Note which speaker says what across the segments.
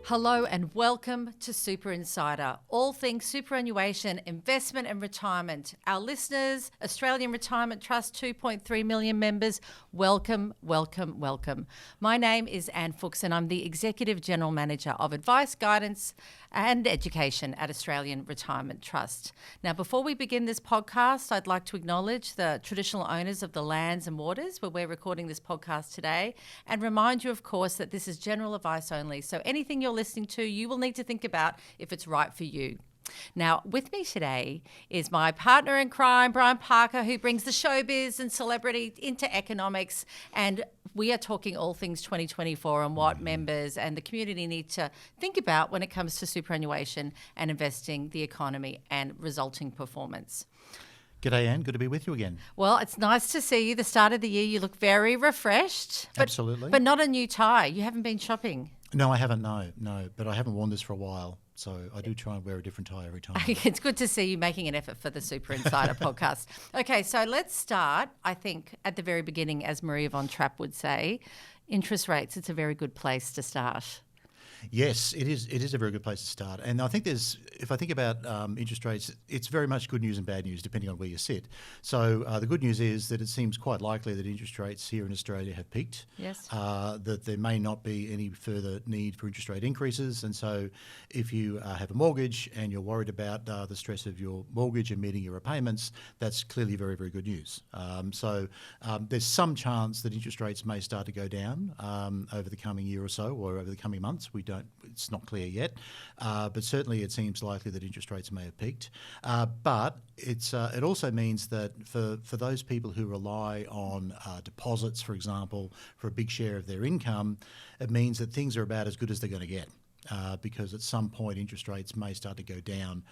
Speaker 1: Hello and welcome to Super Insider, all things superannuation, investment and retirement. Our listeners, Australian Retirement Trust, 2.3 million members, welcome, welcome, welcome. My name is Anne Fuchs and I'm the Executive General Manager of Advice, Guidance and Education at Australian Retirement Trust. Now, before we begin this podcast, I'd like to acknowledge the traditional owners of the lands and waters where we're recording this podcast today and remind you, of course, that this is general advice only. So anything you're listening to, you will need to think about if it's right for you. Now, with me today is my partner in crime, Brian Parker, who brings the showbiz and celebrity into economics. And we are talking all things 2024 and what members and the community need to think about when it comes to superannuation and investing, the economy and resulting performance.
Speaker 2: G'day, Anne. Good to be with you again.
Speaker 1: Well, it's nice to see you. The start of the year, you look very refreshed.
Speaker 2: Absolutely.
Speaker 1: But not a new tie. You haven't been shopping.
Speaker 2: No, I haven't, no. But I haven't worn this for a while, so I do try and wear a different tie every time.
Speaker 1: It's good to see you making an effort for the Super Insider podcast. Okay, so let's start, I think, at the very beginning, as Maria von Trapp would say, interest rates. It's a very good place to start.
Speaker 2: Yes, it is. It is a very good place to start. And I think if I think about interest rates, it's very much good news and bad news depending on where you sit. So the good news is that it seems quite likely that interest rates here in Australia have peaked.
Speaker 1: Yes.
Speaker 2: That there may not be any further need for interest rate increases. And so if you have a mortgage and you're worried about the stress of your mortgage and meeting your repayments, that's clearly very, very good news. So there's some chance that interest rates may start to go down over the coming year or so, or over the coming months. It's not clear yet, but certainly it seems likely that interest rates may have peaked. But it also means that for those people who rely on deposits, for example, for a big share of their income, it means that things are about as good as they're going to get. Because at some point interest rates may start to go down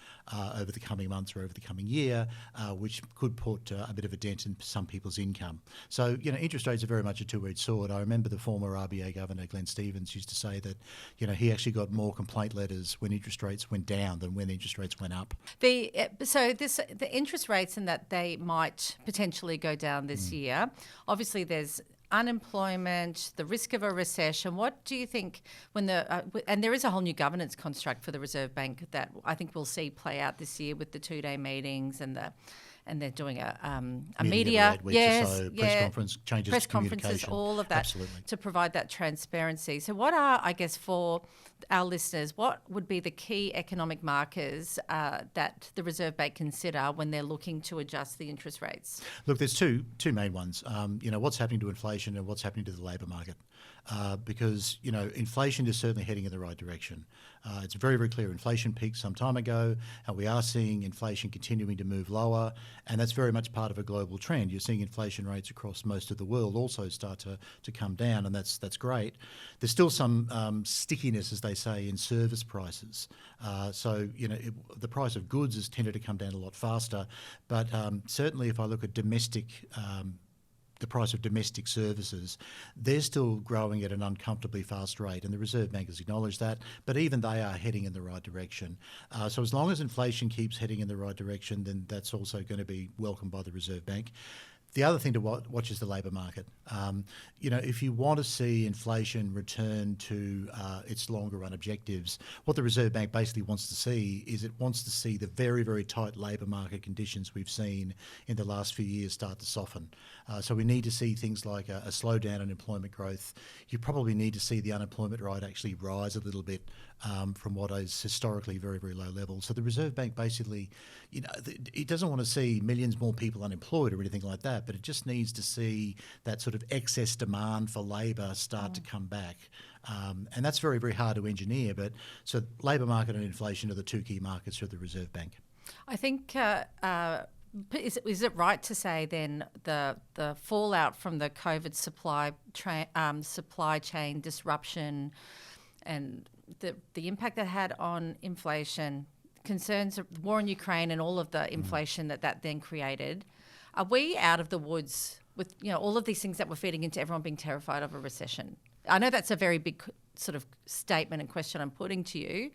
Speaker 2: over the coming months or over the coming year, which could put a bit of a dent in some people's income. So, interest rates are very much a two-edged sword. I remember the former RBA Governor, Glenn Stevens, used to say that, he actually got more complaint letters when interest rates went down than when interest rates went up.
Speaker 1: The interest rates and that they might potentially go down this year, obviously there's unemployment, the risk of a recession. What do you think when and there is a whole new governance construct for the Reserve Bank that I think we'll see play out this year with the two-day meetings and they're doing a media,
Speaker 2: press conference, changes
Speaker 1: press
Speaker 2: to communication.
Speaker 1: conferences, all of that.
Speaker 2: Absolutely.
Speaker 1: To provide that transparency. So what are, I guess, for our listeners, what would be the key economic markers that the Reserve Bank consider when they're looking to adjust the interest rates?
Speaker 2: Look, there's two main ones. What's happening to inflation and what's happening to the labour market. Because, inflation is certainly heading in the right direction. It's very, very clear inflation peaked some time ago, and we are seeing inflation continuing to move lower, and that's very much part of a global trend. You're seeing inflation rates across most of the world also start to come down, and that's great. There's still some stickiness, as they say, in service prices. The price of goods has tended to come down a lot faster, but certainly if I look at the price of domestic services, they're still growing at an uncomfortably fast rate, and the Reserve Bank has acknowledged that, but even they are heading in the right direction. So as long as inflation keeps heading in the right direction, then that's also going to be welcomed by the Reserve Bank. The other thing to watch is the labour market. If you want to see inflation return to its longer run objectives, what the Reserve Bank basically wants to see is it wants to see the very, very tight labour market conditions we've seen in the last few years start to soften. So we need to see things like a slowdown in employment growth. You probably need to see the unemployment rate actually rise a little bit from what is historically very, very low levels. So the Reserve Bank basically, it doesn't want to see millions more people unemployed or anything like that, but it just needs to see that sort of excess demand for labour start to come back. And that's very, very hard to engineer. But so labour market and inflation are the two key markets for the Reserve Bank.
Speaker 1: I think, is it right to say then the fallout from the COVID supply chain disruption and the impact that had on inflation, concerns of the war in Ukraine and all of the inflation that then created, are we out of the woods with all of these things that were feeding into everyone being terrified of a recession? I know that's a very big sort of statement and question I'm putting to you.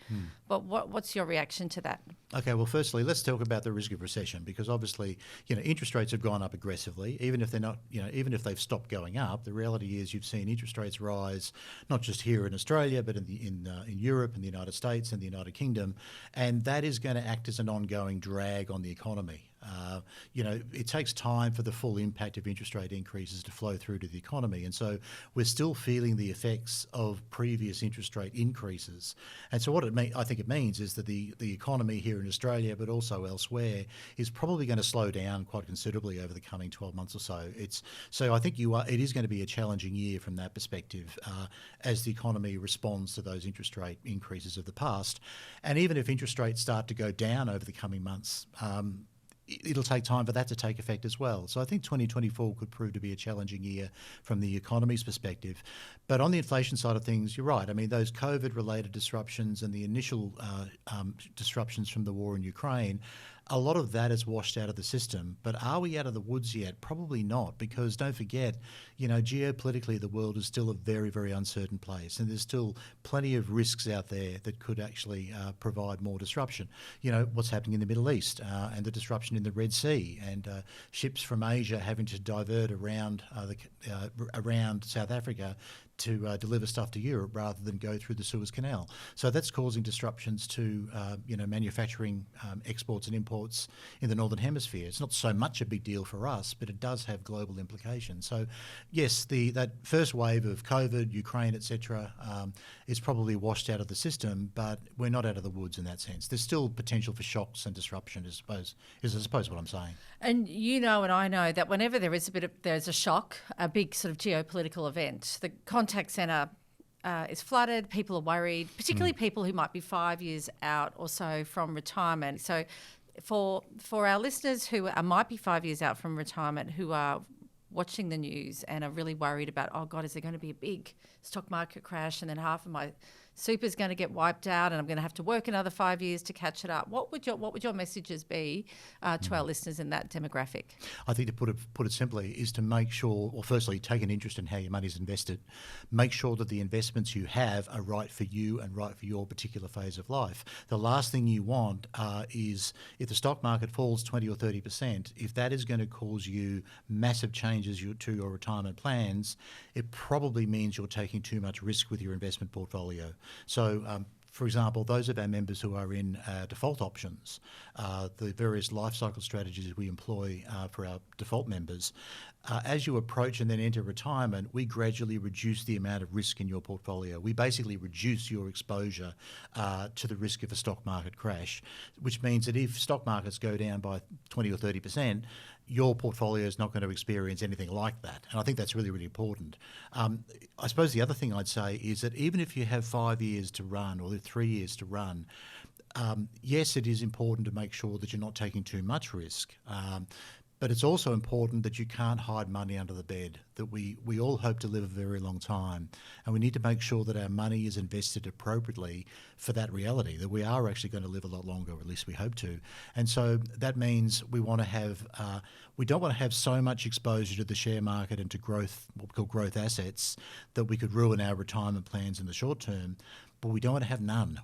Speaker 1: But what's your reaction to that?
Speaker 2: Okay, well, firstly, let's talk about the risk of recession, because obviously, interest rates have gone up aggressively. Even if they're not, even if they've stopped going up, the reality is you've seen interest rates rise, not just here in Australia, but in Europe, in the United States, and the United Kingdom, and that is going to act as an ongoing drag on the economy. It takes time for the full impact of interest rate increases to flow through to the economy. And so we're still feeling the effects of previous interest rate increases. And so what I think it means is that the economy here in Australia, but also elsewhere, is probably going to slow down quite considerably over the coming 12 months or so. So I think it is going to be a challenging year from that perspective as the economy responds to those interest rate increases of the past. And even if interest rates start to go down over the coming months, it'll take time for that to take effect as well. So I think 2024 could prove to be a challenging year from the economy's perspective. But on the inflation side of things, you're right. I mean, those COVID-related disruptions and the initial disruptions from the war in Ukraine, a lot of that is washed out of the system. But are we out of the woods yet? Probably not, because don't forget, geopolitically, the world is still a very, very uncertain place, and there's still plenty of risks out there that could actually provide more disruption. What's happening in the Middle East and the disruption in the Red Sea, and ships from Asia having to divert around South Africa to deliver stuff to Europe rather than go through the Suez Canal. So that's causing disruptions to manufacturing, exports and imports in the Northern Hemisphere. It's not so much a big deal for us, but it does have global implications. So yes, that first wave of COVID, Ukraine, etc., is probably washed out of the system, but we're not out of the woods in that sense. There's still potential for shocks and disruption, I suppose what I'm saying.
Speaker 1: And and I know that whenever there's a shock, a big sort of geopolitical event, the contact centre is flooded, people are worried, particularly people who might be 5 years out or so from retirement. So for our listeners who might be 5 years out from retirement, who are watching the news and are really worried about, oh God, is there going to be a big stock market crash and then half of my super's going to get wiped out and I'm going to have to work another 5 years to catch it up? What would your messages be to our listeners in that demographic?
Speaker 2: I think to put it simply is to make sure, or firstly, take an interest in how your money's invested. Make sure that the investments you have are right for you and right for your particular phase of life. The last thing you want is if the stock market falls 20 or 30%, if that is going to cause you massive changes to your retirement plans, it probably means you're taking too much risk with your investment portfolio. So, for example, those of our members who are in default options, the various life cycle strategies we employ for our default members, as you approach and then enter retirement, we gradually reduce the amount of risk in your portfolio. We basically reduce your exposure to the risk of a stock market crash, which means that if stock markets go down by 20 or 30%, your portfolio is not going to experience anything like that. And I think that's really, really important. I suppose the other thing I'd say is that even if you have 5 years to run or 3 years to run, yes, it is important to make sure that you're not taking too much risk. But it's also important that you can't hide money under the bed, that we all hope to live a very long time. And we need to make sure that our money is invested appropriately for that reality, that we are actually going to live a lot longer, or at least we hope to. And so that means we don't want to have so much exposure to the share market and to growth, what we call growth assets, that we could ruin our retirement plans in the short term. But we don't want to have none.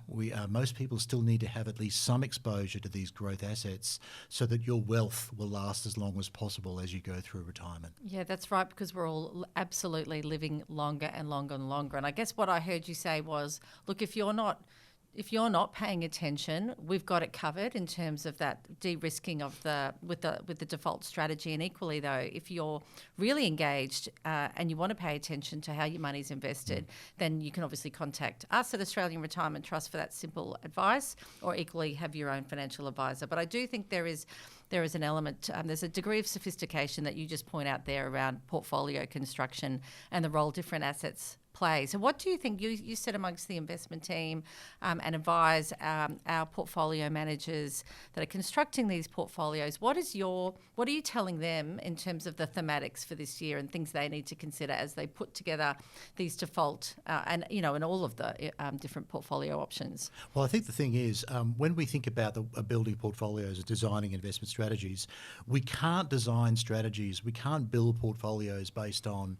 Speaker 2: Most people still need to have at least some exposure to these growth assets so that your wealth will last as long as possible as you go through retirement.
Speaker 1: Yeah, that's right, because we're all absolutely living longer and longer and longer. And I guess what I heard you say was, look, if you're not paying attention, we've got it covered in terms of that de-risking of with the default strategy. And equally, though, if you're really engaged and you want to pay attention to how your money's invested, then you can obviously contact us at Australian Retirement Trust for that simple advice, or equally have your own financial advisor. But I do think there is an element, there's a degree of sophistication that you just point out there around portfolio construction and the role different assets play. So what do you think, you sit amongst the investment team and advise our portfolio managers that are constructing these portfolios, what are you telling them in terms of the thematics for this year and things they need to consider as they put together these default and all of the different portfolio options?
Speaker 2: Well, I think the thing is, when we think about building portfolios and designing investment strategies, strategies. We can't design strategies. We can't build portfolios based on,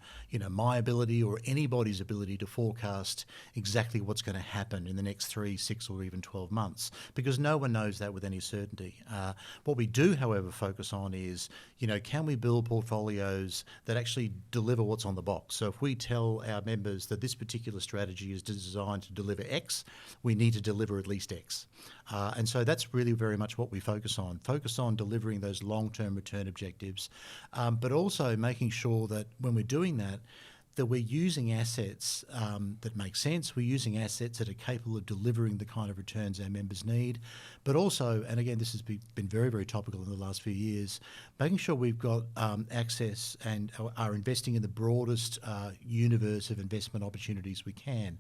Speaker 2: my ability or anybody's ability to forecast exactly what's going to happen in the next 3, 6 or even 12 months, because no one knows that with any certainty. What we do, however, focus on is, can we build portfolios that actually deliver what's on the box? So if we tell our members that this particular strategy is designed to deliver X, we need to deliver at least X. And so that's really very much what we focus on delivering those long-term return objectives, but also making sure that when we're doing that we're using assets that make sense, we're using assets that are capable of delivering the kind of returns our members need, but also, and again, this has been very, very topical in the last few years, making sure we've got access and are investing in the broadest universe of investment opportunities we can.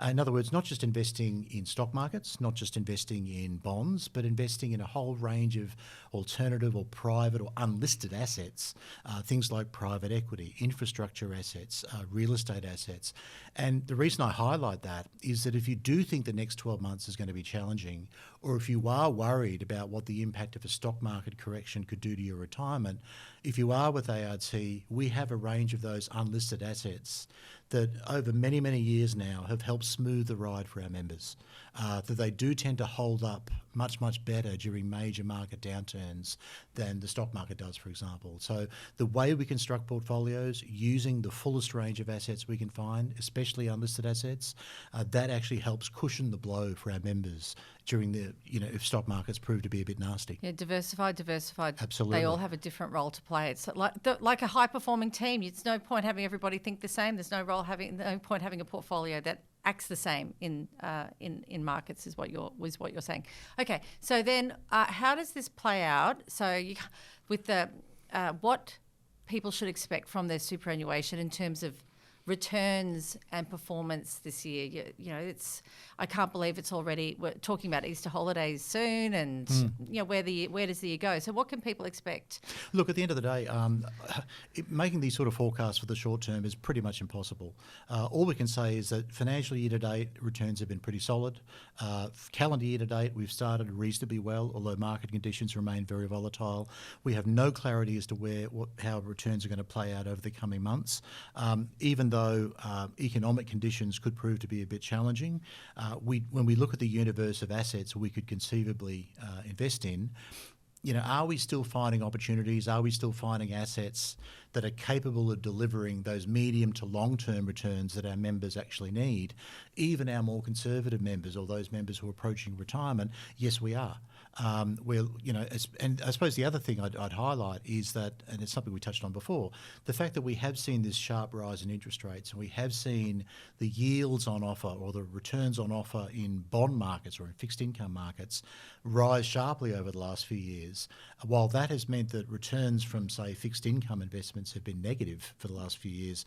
Speaker 2: In other words, not just investing in stock markets, not just investing in bonds, but investing in a whole range of alternative or private or unlisted assets, things like private equity, infrastructure assets, real estate assets. And the reason I highlight that is that if you do think the next 12 months is going to be challenging, or if you are worried about what the impact of a stock market correction could do to your retirement, if you are with ART, we have a range of those unlisted assets that over many, many years now have helped smooth the ride for our members, that they do tend to hold up much, much better during major market downturns than the stock market does, for example. So the way we construct portfolios using the fullest range of assets we can find, especially unlisted assets, that actually helps cushion the blow for our members during the, if stock markets prove to be a bit nasty.
Speaker 1: Yeah, diversified.
Speaker 2: Absolutely.
Speaker 1: They all have a different role to play. It's like a high-performing team. It's no point having everybody think the same. There's no point having a portfolio that acts the same in markets is what you're saying. Okay, so then how does this play out? So with the what people should expect from their superannuation in terms of returns and performance this year. I can't believe we're talking about Easter holidays soon, and where does the year go? So what can people expect?
Speaker 2: Look, at the end of the day, making these sort of forecasts for the short term is pretty much impossible. All we can say is that financial year to date returns have been pretty solid. Calendar year to date, we've started reasonably well, although market conditions remain very volatile. We have no clarity as to how returns are going to play out over the coming months. Even though economic conditions could prove to be a bit challenging, when we look at the universe of assets we could conceivably invest in, are we still finding opportunities? Are we still finding assets that are capable of delivering those medium to long-term returns that our members actually need? Even our more conservative members, or those members who are approaching retirement, yes, we are. And I suppose the other thing I'd highlight is that, and it's something we touched on before, the fact that we have seen this sharp rise in interest rates, and we have seen the yields on offer or the returns on offer in bond markets or in fixed income markets rise sharply over the last few years. While that has meant that returns from, say, fixed income investments have been negative for the last few years,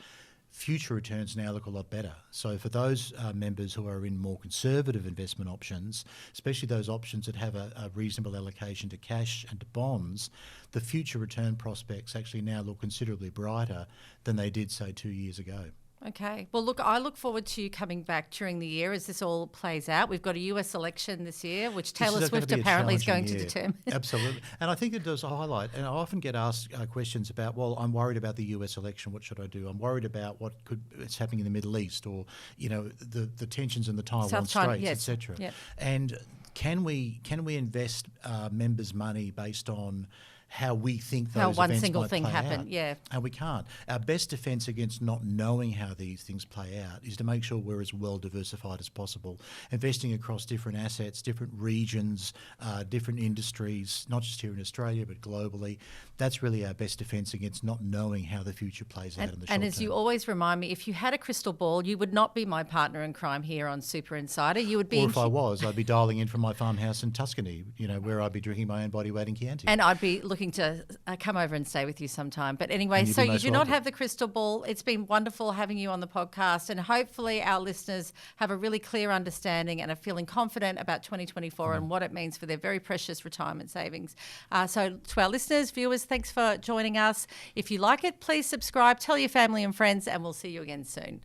Speaker 2: future returns now look a lot better. So for those members who are in more conservative investment options, especially those options that have a reasonable allocation to cash and to bonds, the future return prospects actually now look considerably brighter than they did, say, 2 years ago.
Speaker 1: Okay. Well, look, I look forward to you coming back during the year as this all plays out. We've got a US election this year, which Taylor Swift apparently is going to determine.
Speaker 2: Absolutely. And I think it does highlight, and I often get asked questions about, well, I'm worried about the US election, what should I do? I'm worried about what's happening in the Middle East, or, the tensions in the Taiwan Straits,
Speaker 1: yes.
Speaker 2: etc.
Speaker 1: Yep.
Speaker 2: And can we invest members' money based on how we think those
Speaker 1: one
Speaker 2: events
Speaker 1: single
Speaker 2: might
Speaker 1: thing
Speaker 2: play
Speaker 1: happened,
Speaker 2: out.
Speaker 1: yeah.
Speaker 2: And we can't. Our best defence against not knowing how these things play out is to make sure we're as well diversified as possible, investing across different assets, different regions, different industries, not just here in Australia but globally. That's really our best defence against not knowing how the future plays out in the short term.
Speaker 1: And as you always remind me, if you had a crystal ball, you would not be my partner in crime here on Super Insider. You would be.
Speaker 2: Or if I was, I'd be dialing in from my farmhouse in Tuscany, where I'd be drinking my own body weight in Chianti.
Speaker 1: And I'd be looking to come over and stay with you sometime. But anyway, so you do not have the crystal ball. It's been wonderful having you on the podcast, and hopefully our listeners have a really clear understanding and are feeling confident about 2024 and what it means for their very precious retirement savings. So to our listeners, viewers, thanks for joining us. If you like it, please subscribe, tell your family and friends, and we'll see you again soon.